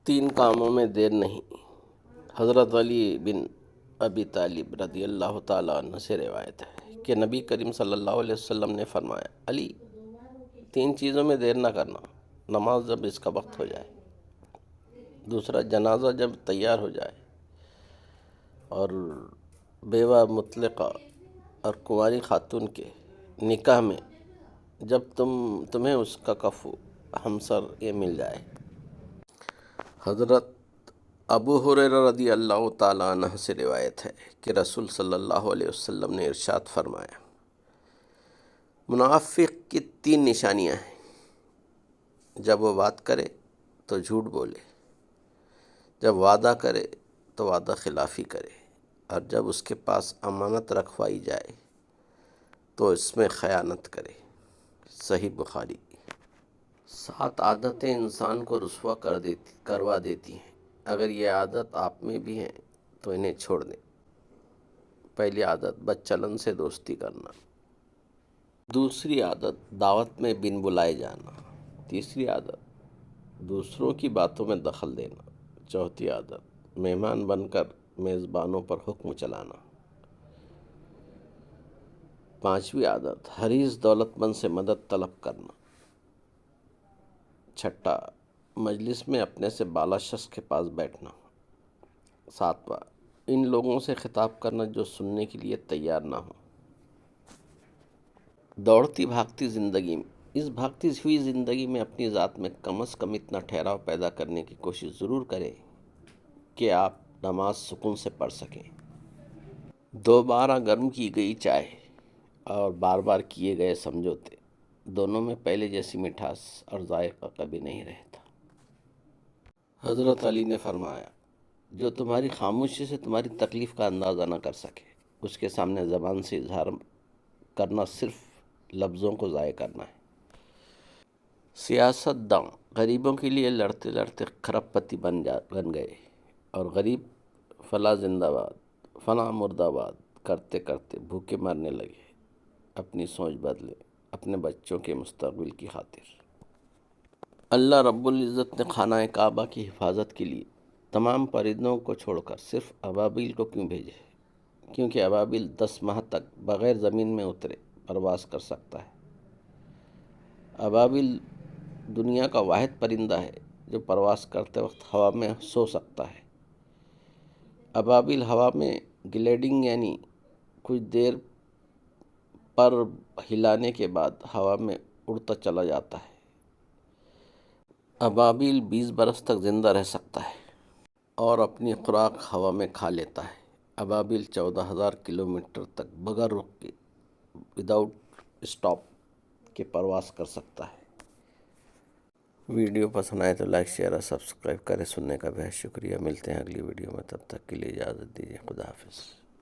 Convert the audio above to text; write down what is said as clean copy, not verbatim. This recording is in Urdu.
تین کاموں میں دیر نہیں۔ حضرت علی بن ابی طالب رضی اللہ تعالیٰ عنہ سے روایت ہے کہ نبی کریم صلی اللہ علیہ وسلم نے فرمایا، علی، تین چیزوں میں دیر نہ کرنا: نماز جب اس کا وقت ہو جائے، دوسرا جنازہ جب تیار ہو جائے، اور بیوہ مطلقہ اور کنواری خاتون کے نکاح میں جب تمہیں اس کا کفو ہمسر یہ مل جائے۔ حضرت ابو ہریرہ رضی اللہ تعالیٰ عنہ سے روایت ہے کہ رسول صلی اللہ علیہ وسلم نے ارشاد فرمایا، منافق کی تین نشانیاں ہیں: جب وہ بات کرے تو جھوٹ بولے، جب وعدہ کرے تو وعدہ خلافی کرے، اور جب اس کے پاس امانت رکھوائی جائے تو اس میں خیانت کرے۔ صحیح بخاری۔ 7 عادتیں انسان کو رسوا کروا دیتی ہیں۔ اگر یہ عادت آپ میں بھی ہیں تو انہیں چھوڑ دیں۔ پہلی عادت بد چلن سے دوستی کرنا۔ دوسری عادت دعوت میں بن بلائے جانا۔ تیسری عادت دوسروں کی باتوں میں دخل دینا۔ چوتھی عادت مہمان بن کر میزبانوں پر حکم چلانا۔ پانچویں عادت حریص دولت مند سے مدد طلب کرنا۔ چھٹا، مجلس میں اپنے سے بالا شخص کے پاس بیٹھنا۔ ساتواں، ان لوگوں سے خطاب کرنا جو سننے کے لیے تیار نہ ہوں۔ دوڑتی بھاگتی زندگی میں اس بھاگتی ہوئی زندگی میں اپنی ذات میں کم از کم اتنا ٹھہراؤ پیدا کرنے کی کوشش ضرور کریں کہ آپ نماز سکون سے پڑھ سکیں۔ دوبارہ گرم کی گئی چائے اور بار بار کیے گئے سمجھوتے، دونوں میں پہلے جیسی مٹھاس اور ذائقہ کبھی نہیں رہتا۔ حضرت علی نے فرمایا، جو تمہاری خاموشی سے تمہاری تکلیف کا اندازہ نہ کر سکے، اس کے سامنے زبان سے اظہار کرنا صرف لفظوں کو ضائع کرنا ہے۔ سیاست داں غریبوں کے لیے لڑتے لڑتے کھرب پتی بن گئے، اور غریب فلاں زندہ باد فلاں مردہ آباد کرتے کرتے بھوکے مرنے لگے۔ اپنی سوچ بدلے، اپنے بچوں کے مستقبل کی خاطر۔ اللہ رب العزت نے خانہ کعبہ کی حفاظت کے لیے تمام پرندوں کو چھوڑ کر صرف ابابیل کو کیوں بھیجے؟ کیونکہ ابابیل 10 ماہ تک بغیر زمین میں اترے پرواز کر سکتا ہے۔ ابابیل دنیا کا واحد پرندہ ہے جو پرواز کرتے وقت ہوا میں سو سکتا ہے۔ ابابیل ہوا میں گلیڈنگ یعنی کچھ دیر پر ہلانے کے بعد ہوا میں اڑتا چلا جاتا ہے۔ ابابیل 20 برس تک زندہ رہ سکتا ہے اور اپنی خوراک ہوا میں کھا لیتا ہے۔ ابابیل 14,000 کلومیٹر تک بغیر رک کے وداؤٹ اسٹاپ کے پرواز کر سکتا ہے۔ ویڈیو پسند آئے تو لائک، شیئر اور سبسکرائب کریں۔ سننے کا بہت شکریہ۔ ملتے ہیں اگلی ویڈیو میں، تب تک کے لیے اجازت دیجیے۔ خدا حافظ۔